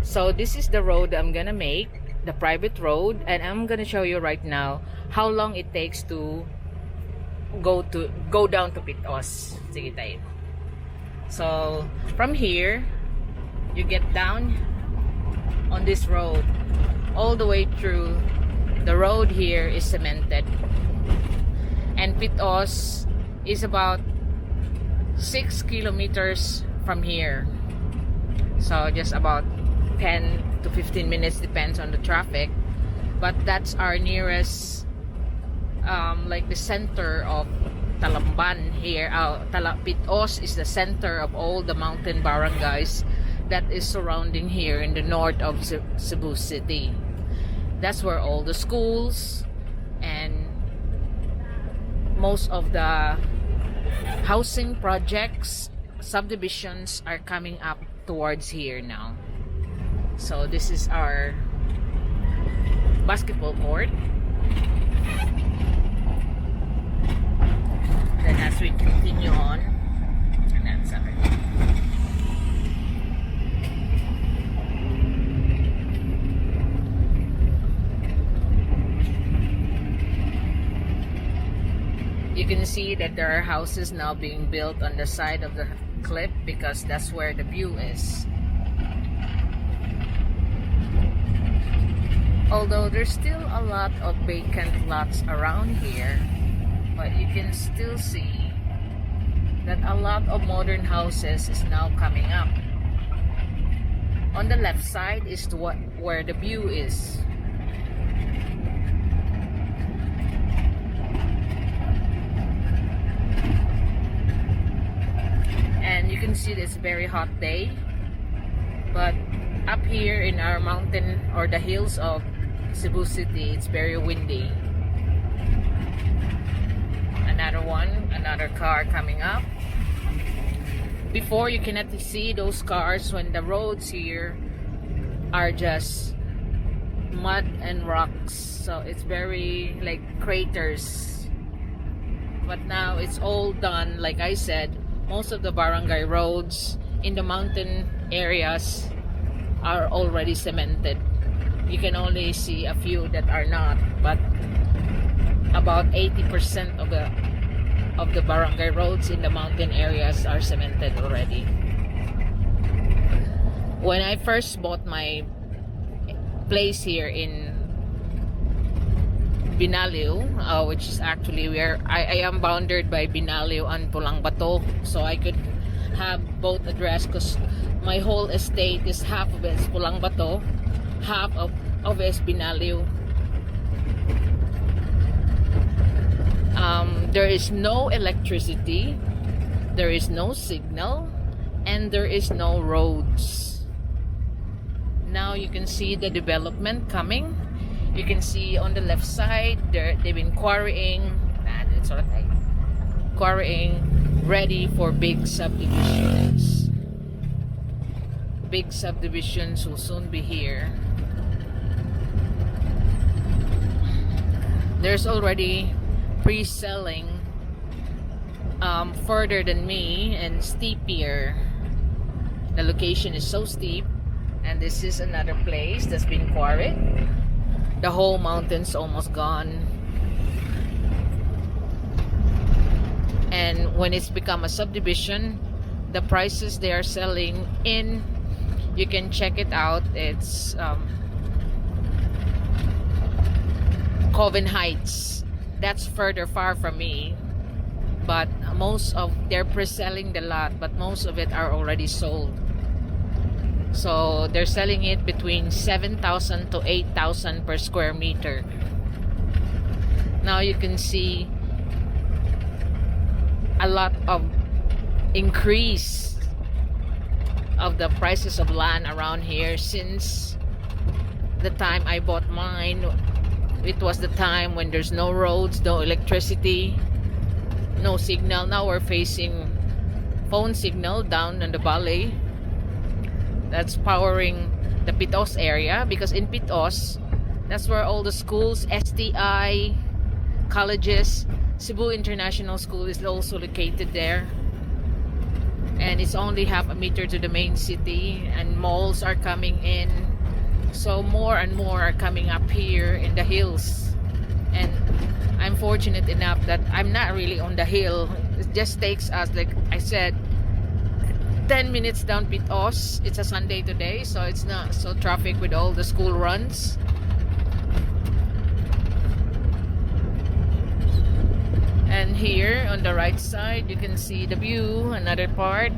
So this is the road I'm gonna make, the private road, and I'm gonna show you right now how long it takes to go down to Pitos. Sige tayo. So from here, you get down on this road all the way through. The road here is cemented, and Pitos is about 6 kilometers from here. So just about 10 to 15 minutes, depends on the traffic, but that's our nearest like the center of Talamban here. Pitos is the center of all the mountain barangays that is surrounding here in the north of Cebu City. That's where all the schools and most of the housing projects, subdivisions are coming up towards here now. So this is our basketball court. Then as we continue on, and that's our you can see that there are houses now being built on the side of the cliff because that's where the view is. Although there's still a lot of vacant lots around here, but you can still see that a lot of modern houses is now coming up. On the left side is where the view is. And you can see this very hot day, but up here in our mountain or the hills of Cebu City, it's very windy. Another car coming up. Before, you cannot see those cars when the roads here are just mud and rocks, so it's very like craters. But now it's all done. Like I said, most of the barangay roads in the mountain areas are already cemented. You can only see a few that are not, but about 80% of the barangay roads in the mountain areas are cemented already. When I first bought my place here in Binaliw, which is actually where I am bounded by Binaliw and Pulang-Bato, so I could have both address because my whole estate is half of it is Pulang-Bato, half of it is Binaliw. There is no electricity, there is no signal, and there is no roads. Now you can see the development coming. You can see on the left side they've been quarrying ready for big subdivisions. Big subdivisions will soon be here. There's already pre-selling further than me and steeper. The location is so steep, and this is another place that's been quarried. The whole mountain's almost gone, and when it's become a subdivision, the prices they are selling in, you can check it out. It's Coven Heights. That's further far from me, but they're pre-selling the lot, but most of it are already sold. So they're selling it between 7,000 to 8,000 per square meter. Now you can see a lot of increase of the prices of land around here since the time I bought mine. It was the time when there's no roads, no electricity, no signal. Now we're facing phone signal down in the valley. That's powering the Pitos area, because in Pitos, that's where all the schools, STI, colleges, Cebu International School is also located there. and it's only half a meter to the main city, and malls are coming in, so more and more are coming up here in the hills. And I'm fortunate enough that I'm not really on the hill. It just takes us, like I said, 10 minutes down Pitos. It's a Sunday today, so it's not so traffic with all the school runs. And here on the right side, you can see the view, another part.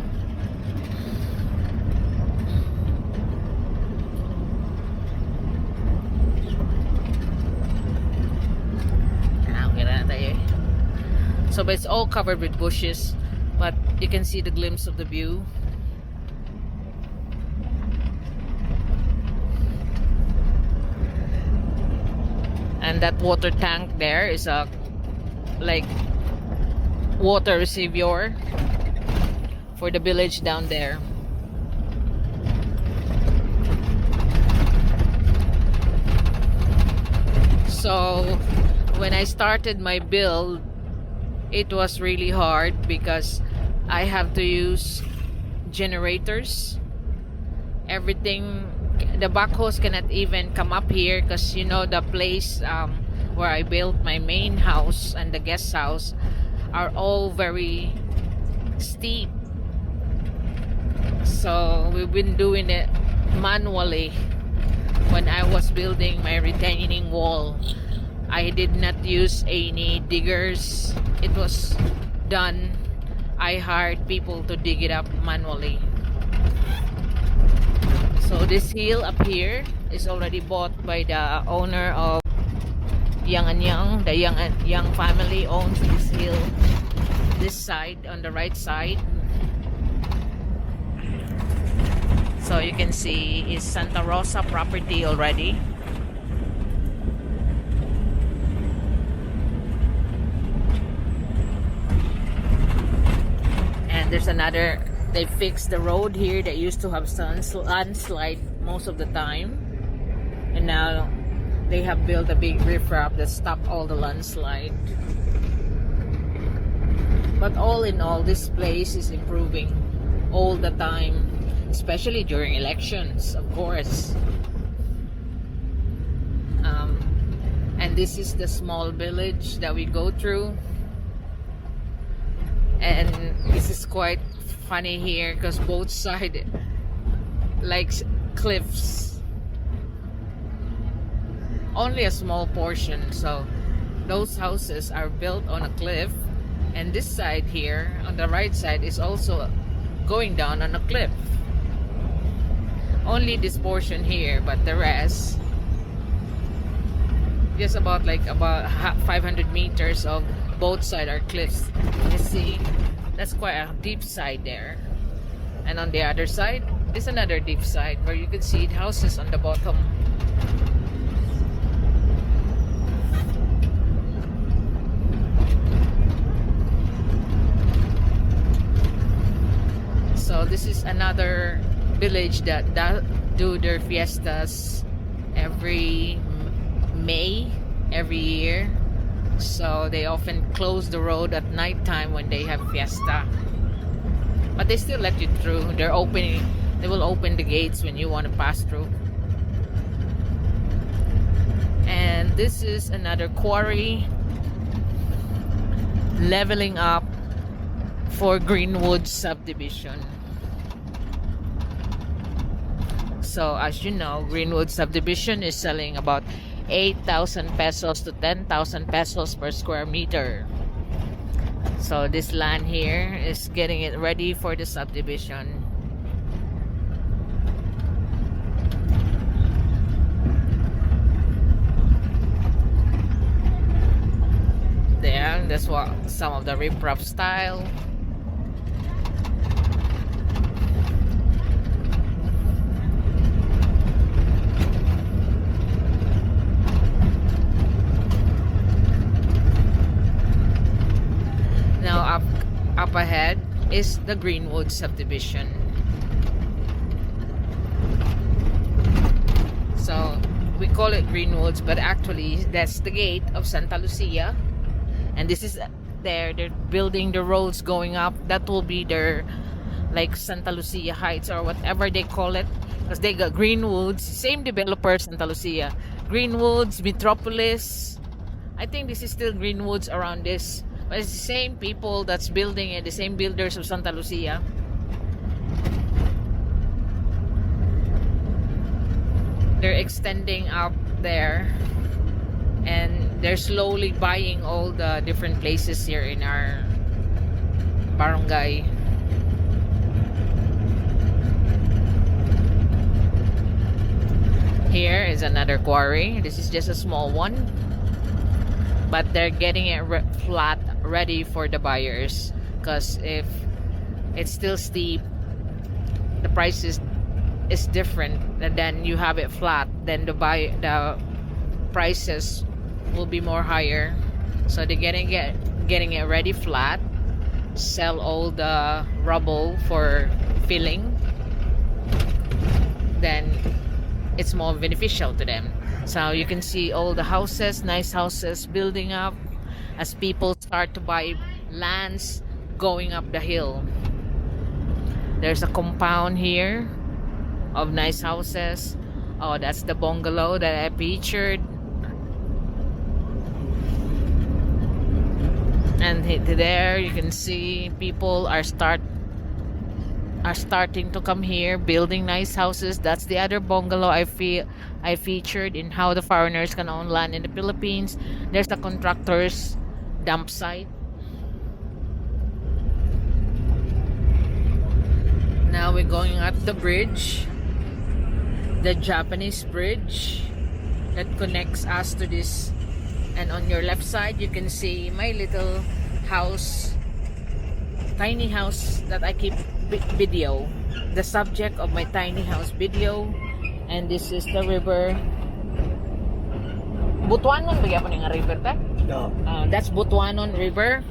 So but it's all covered with bushes, but you can see the glimpse of the view. And that water tank there is a like water reservoir for the village down there. So when I started my build, it was really hard because I have to use generators. Everything, the backhoes cannot even come up here because you know the place where I built my main house and the guest house are all very steep. So we've been doing it manually. When I was building my retaining wall, I did not use any diggers. It was done. I hired people to dig it up manually. So this hill up here is already bought by the owner of Young and Young. The Young family owns this hill. This side, on the right side. So you can see it's Santa Rosa property already. And there's another, they fixed the road here that used to have landslide most of the time. And now they have built a big riprap that stopped all the landslide. But all in all, this place is improving all the time, especially during elections, of course. And this is the small village that we go through. And this is quite funny here because both sides like cliffs. Only a small portion, so those houses are built on a cliff, and this side here on the right side is also going down on a cliff. Only this portion here, but the rest just about 500 meters of both sides are cliffs. You see, that's quite a deep side there. And on the other side is another deep side where you can see houses on the bottom. So this is another village that do their fiestas every May every year. So they often close the road at night time when they have fiesta, but they still let you through. They will open the gates when you want to pass through. And this is another quarry leveling up for Greenwood Subdivision. So as you know, Greenwood Subdivision is selling about 8,000 pesos to 10,000 pesos per square meter. So this land here is getting it ready for the subdivision. There, that's what some of the riprap style. Now up ahead is the Greenwood Subdivision. So we call it Greenwoods, but actually that's the gate of Santa Lucia. And this is they're building the roads going up. That will be their like Santa Lucia Heights or whatever they call it, because they got Greenwoods, same developer, Santa Lucia, Greenwoods, Metropolis. I think this is still Greenwoods around this, but it's the same people that's building it, the same builders of Santa Lucia. They're extending up there, and they're slowly buying all the different places here in our barangay. Here is another quarry. This is just a small one, but they're getting it flat, ready for the buyers, because if it's still steep, the price is different, and then you have it flat, then the prices will be more higher. So they're getting it ready flat, sell all the rubble for filling, then it's more beneficial to them. So you can see all the houses, nice houses building up as people start to buy lands going up the hill. There's a compound here of nice houses. Oh, that's the bungalow that I featured. And there you can see people are starting to come here, building nice houses. That's the other bungalow I featured in how the foreigners can own land in the Philippines. There's the contractor's dump site. Now we're going up the bridge, the Japanese bridge that connects us to this. And on your left side you can see my little house, tiny house that I keep video, the subject of my tiny house video. And this is the river Butuanon. Bagay po nga river ta? No. That's Butuanon River.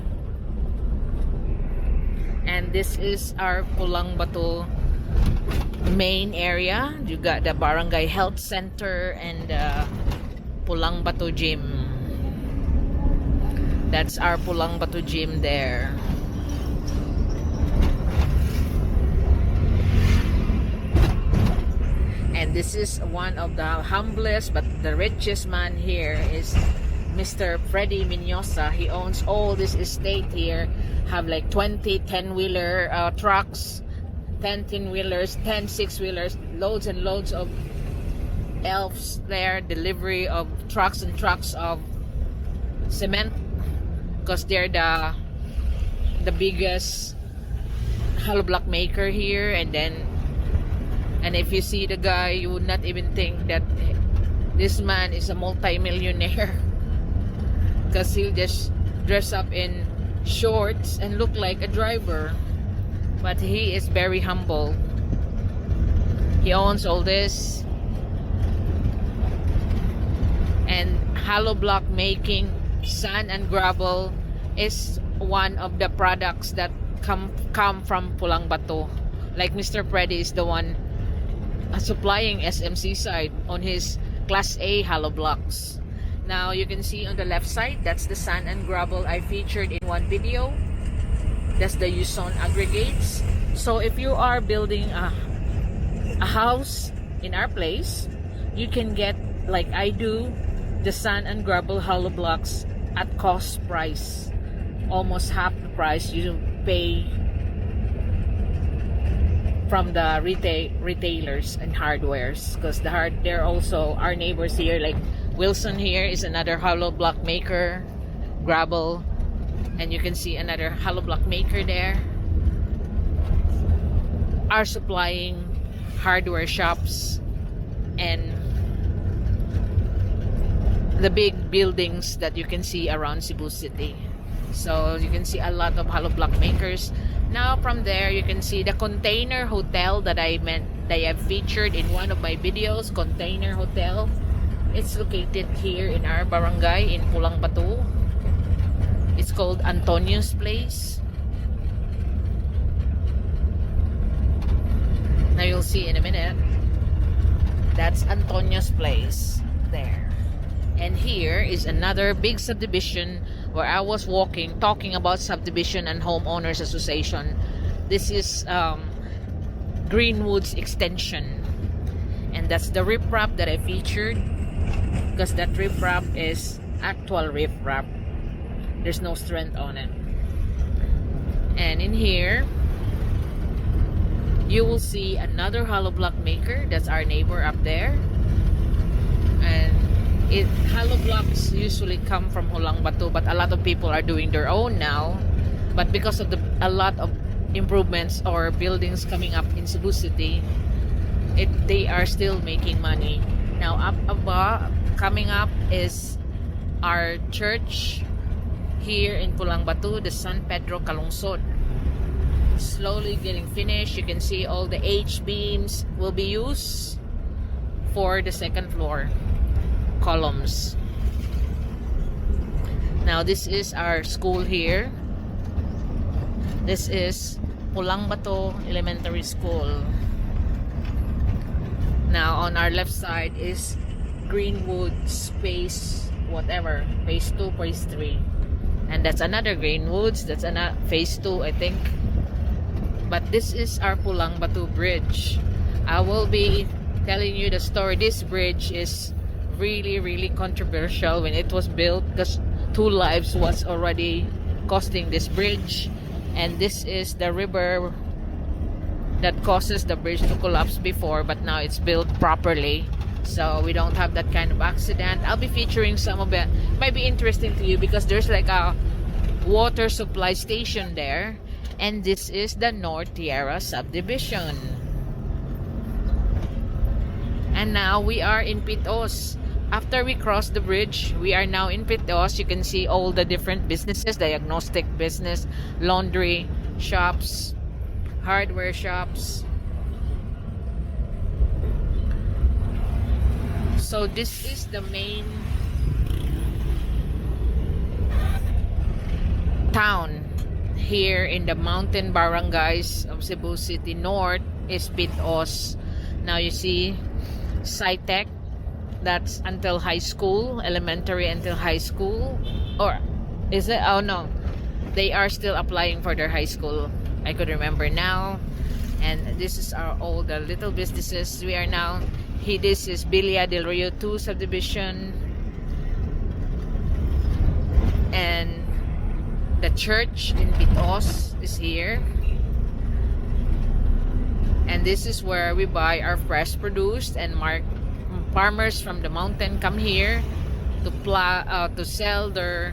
And this is our Pulang Batu main area. You got the Barangay Health Center and the Pulang Batu Gym. That's our Pulang Batu Gym there. And this is one of the humblest but the richest man here is Mr. Freddy Minyosa. He owns all this estate here. Have like 20 10-wheeler trucks, 10 10-wheelers, 10 6-wheelers, loads and loads of elves there, delivery of trucks and trucks of cement, because they're the biggest hollow block maker here. And if you see the guy, you would not even think that this man is a multi-millionaire, because he'll just dress up in shorts and look like a driver, but he is very humble. He owns all this, and hollow block making, sand and gravel is one of the products that come from Pulang Batu. Like Mr. Freddy is the one supplying SMC side on his Class A hollow blocks. Now you can see on the left side, that's the sand and gravel I featured in one video. That's the Yuson aggregates. So if you are building a house in our place, you can get, like I do, the sand and gravel hollow blocks at cost price, almost half the price you pay from the retailers and hardwares, because they're also our neighbors here. Like Wilson here is another hollow block maker, gravel, and you can see another hollow block maker there. Are supplying hardware shops and the big buildings that you can see around Cebu City. So you can see a lot of hollow block makers. Now from there you can see the container hotel that I have featured in one of my videos. Container hotel, it's located here in our barangay in Pulang Batu. It's called Antonio's Place. Now you'll see in a minute, that's Antonio's Place there. And here is another big subdivision where I was walking, talking about subdivision and homeowners association. This is Greenwood's extension. And that's the riprap that I featured, because that riprap is actual riprap. There's no strength on it. And in here you will see another hollow block maker. That's our neighbor up there. And hollow blocks usually come from Hulang Batu, but a lot of people are doing their own now. But because of a lot of improvements or buildings coming up in Cebu City, they are still making money. Now up above, coming up is our church here in Pulang Batu, the San Pedro Calungsod. Slowly getting finished. You can see all the H beams will be used for the second floor columns. Now this is our school here. This is Pulang Batu Elementary School. Now on our left side is Greenwood phase 2, phase 3. And that's another Greenwoods. That's another phase 2, I think. But this is our Pulang Batu bridge. I will be telling you the story. This bridge is really controversial when it was built, because 2 lives was already costing this bridge. And this is the river that causes the bridge to collapse before, but now it's built properly, so we don't have that kind of accident. I'll be featuring some of it. Might be interesting to you because there's like a water supply station there. And this is the North Tierra Subdivision. And now we are in Pitos. After we cross the bridge, we are now in Pitos. You can see all the different businesses: diagnostic business, laundry shops, hardware shops. So this is the main town here in the mountain barangays of Cebu City. North is Pitos. Now you see SciTech, that's until high school, elementary until high school. Or is it? Oh no, they are still applying for their high school. I could remember now. And this is all the little businesses. We are now, this is Villa del Rio 2 subdivision. And the church in Pitos is here. And this is where we buy our fresh produce, and farmers from the mountain come here to sell their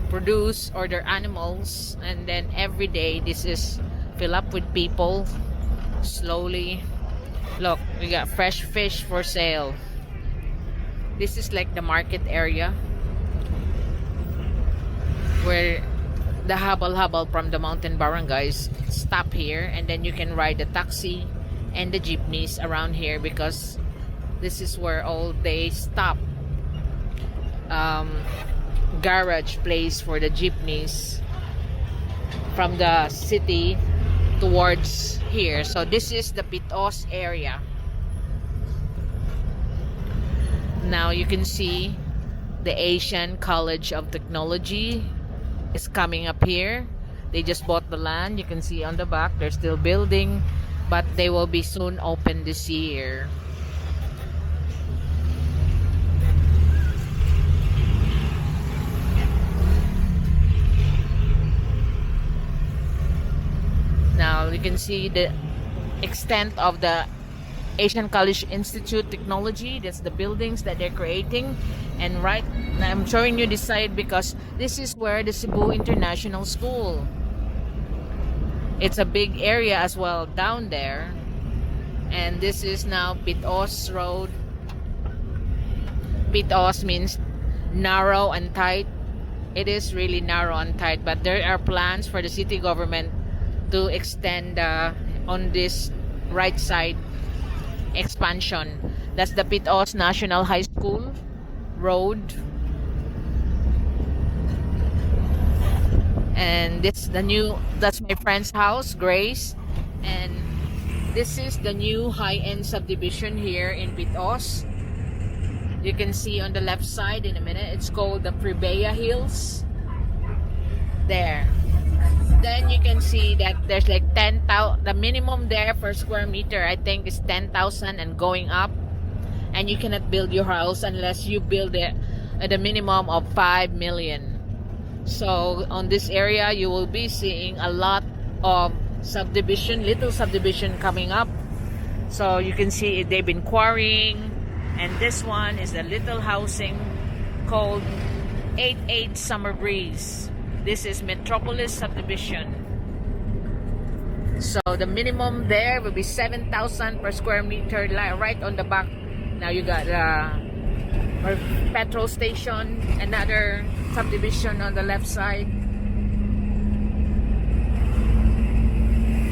produce or their animals. And then every day this is fill up with people slowly. Look, we got fresh fish for sale. This is like the market area where the habal from the mountain barangays stop here, and then you can ride the taxi and the jeepneys around here, because this is where all they stop. Garage place for the jeepneys from the city towards here. So this is the Pitos area. Now you can see the Asian College of Technology is coming up here. They just bought the land. You can see on the back they're still building, but they will be soon open this year. Now you can see the extent of the Asian College Institute Technology. That's the buildings that they're creating. And right now I'm showing you this side because this is where the Cebu International School. It's a big area as well down there. And this is now Pitos Road. Pitos means narrow and tight. It is really narrow and tight, but there are plans for the city government to extend on this right side expansion. That's the Pitos National High School Road. And that's my friend's house, Grace. And this is the new high-end subdivision here in Pitos. You can see on the left side in a minute. It's called the Pribea Hills. There. then you can see that there's like 10,000. The minimum there per square meter, I think, is 10,000 and going up. And you cannot build your house unless you build it at a minimum of 5 million. So on this area, you will be seeing a lot of subdivision, little subdivision coming up. So you can see they've been quarrying. And this one is a little housing called 88 Summer Breeze. This is Metropolis Subdivision. So the minimum there will be 7,000 per square meter, right on the back. Now you got a petrol station, another subdivision on the left side.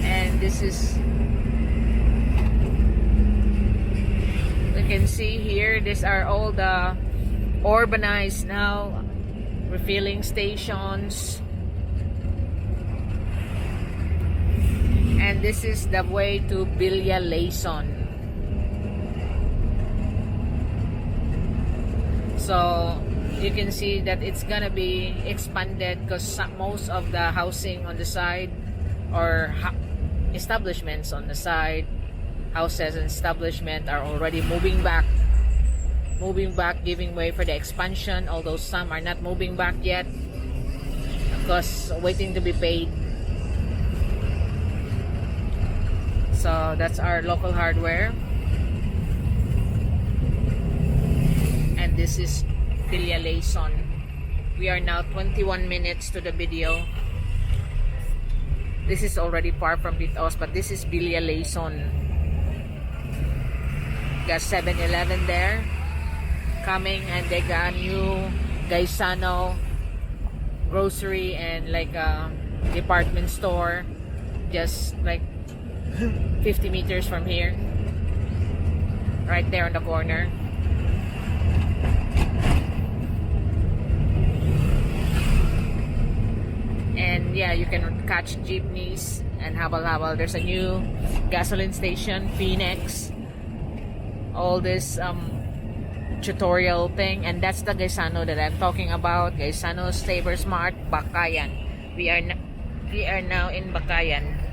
And this is, you can see here, these are all the urbanized now refilling stations. And this is the way to Villa Layson. So you can see that it's gonna be expanded because most of the housing on the side, or establishments on the side, houses and establishment, are already moving back, giving way for the expansion, although some are not moving back yet because waiting to be paid. So that's our local hardware. And this is Villa Layson. We are now 21 minutes to the video. This is already far from Pitos, but this is Villa Layson. Got 7-Eleven there coming, and they got new Gaisano grocery and like a department store just like 50 meters from here, right there on the corner. And yeah, you can catch jeepneys and habal-habal. There's a new gasoline station, Phoenix. All this tutorial thing, and that's the Gaisano that I'm talking about. Gaisano Saver Smart Bakayan. We are now in Bakayan.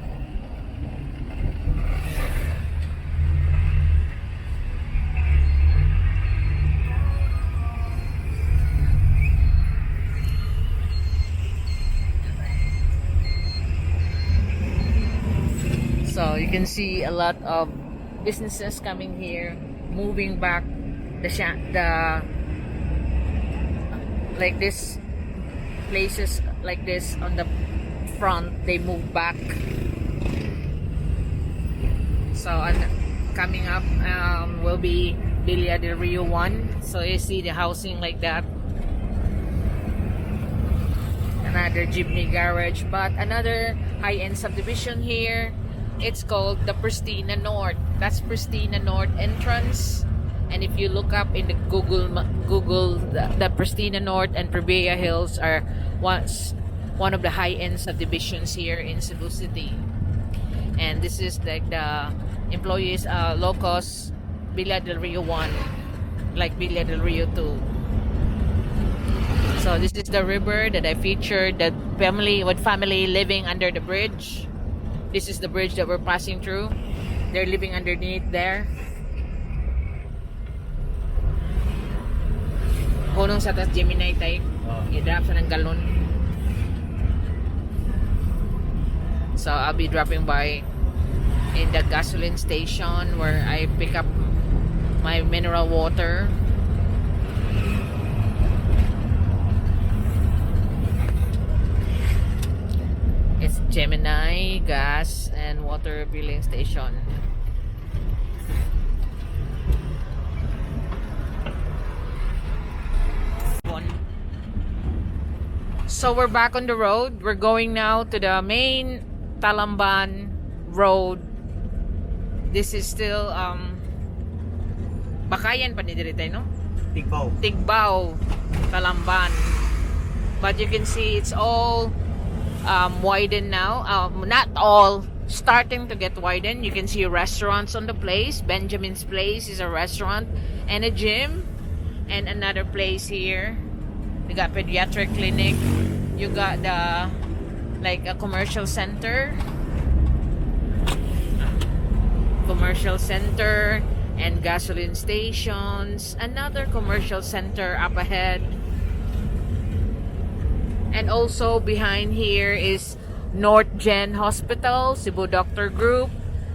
So you can see a lot of businesses coming here, moving back. The like this places like this on the front, they move back. So coming up will be Villa del Rio 1. So you see the housing like that. Another jeepney garage, but another high-end subdivision here. It's called the Pristina North. That's Pristina North entrance. And if you look up in the Google, the Pristina North and Prevea Hills are one of the high-end subdivisions here in Cebu City. And this is like the employees, locos, Villa del Rio 1, like Villa del Rio 2. So this is the river that I featured, the family living under the bridge. This is the bridge that we're passing through. They're living underneath there. Hunong sa tas Gemini tayo. I-drop sa ng galon. So I'll be dropping by in the gasoline station where I pick up my mineral water. It's Gemini gas and water refilling station. So we're back on the road. We're going now to the main Talamban road. This is still Bakayan pa ni dirite, no? Tigbao, Talamban. But you can see it's all widened now. Not all, starting to get widened. You can see restaurants on the place. Benjamin's Place is a restaurant and a gym, and another place here. We got pediatric clinic. You got the like a commercial center. Commercial center and gasoline stations. Another commercial center up ahead. And also behind here is North Gen Hospital, Cebu Doctor Group.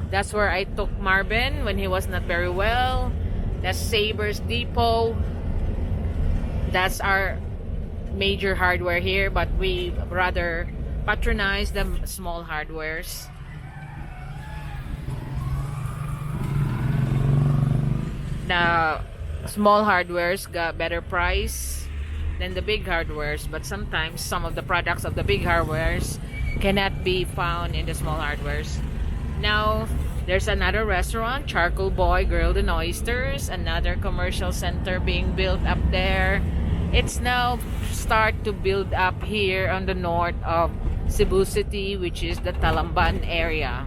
That's where I took Marvin when he was not very well. That's Sabres Depot. That's our major hardware here, but we rather patronize the small hardwares. Now, small hardwares got better price than the big hardwares, but sometimes some of the products of the big hardwares cannot be found in the small hardwares. Now, there's another restaurant, Charcoal Boy Grilled and Oysters, another commercial center being built up there. It's now start to build up here on the north of Cebu City, which is the Talamban area.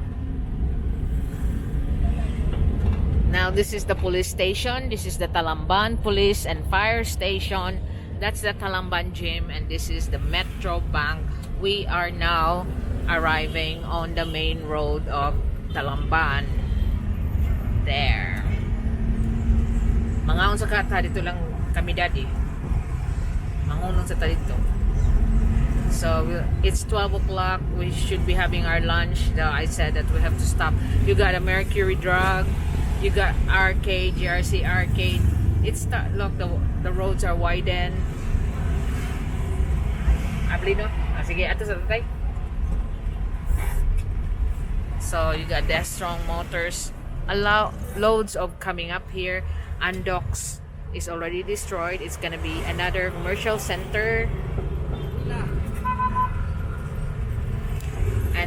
Now, this is the police station. This is the Talamban Police and Fire Station. That's the Talamban Gym, and this is the Metro Bank. We are now arriving on the main road of Talamban. There. Mangaon sa kata dito lang kami daddy. Mangunong sa dito. So it's 12 o'clock. We should be having our lunch. I said that we have to stop. You got a Mercury Drug. You got Arcade, GRC Arcade. It's look, the roads are widened. Abli no? Sige, ato sa tatay. So you got Death Strong Motors. Loads of coming up here. Andox is already destroyed. It's gonna be another commercial center.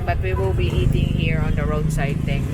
But we will be eating here on the roadside thing.